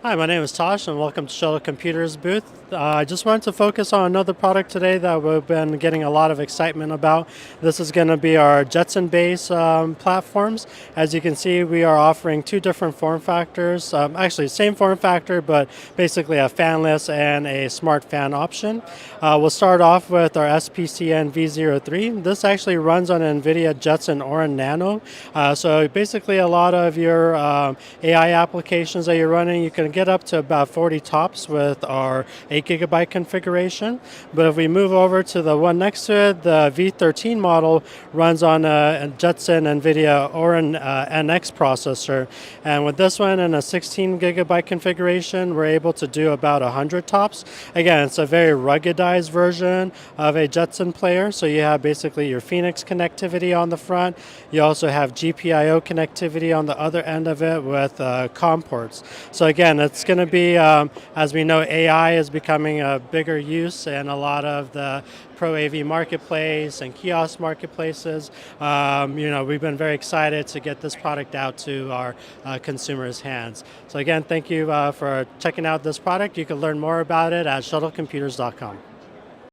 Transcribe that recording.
Hi, my name is Tosh and welcome to Shuttle Computers booth. I just wanted to focus on another product today that we've been getting a lot of excitement about. This is going to be our Jetson based platforms. As you can see, we are offering two different form factors. Actually, same form factor, but basically a fanless and a smart fan option. We'll start off with our SPCNV03. This actually runs on NVIDIA Jetson Orin Nano. So basically a lot of your AI applications that you're running, you can get up to about 40 TOPS with our 8 GB configuration. But if we move over to the one next to it, the V13 model runs on a Jetson NVIDIA Orin NX processor. And with this one in a 16 GB configuration, we're able to do about 100 TOPS. Again, it's a very ruggedized version of a Jetson player. So you have basically your Phoenix connectivity on the front. You also have GPIO connectivity on the other end of it with COM ports. So again, it's going to be, as we know, AI is becoming a bigger use in a lot of the rAVe marketplace and kiosk marketplaces. We've been very excited to get this product out to our consumers' hands. So again, thank you for checking out this product. You can learn more about it at shuttlecomputers.com.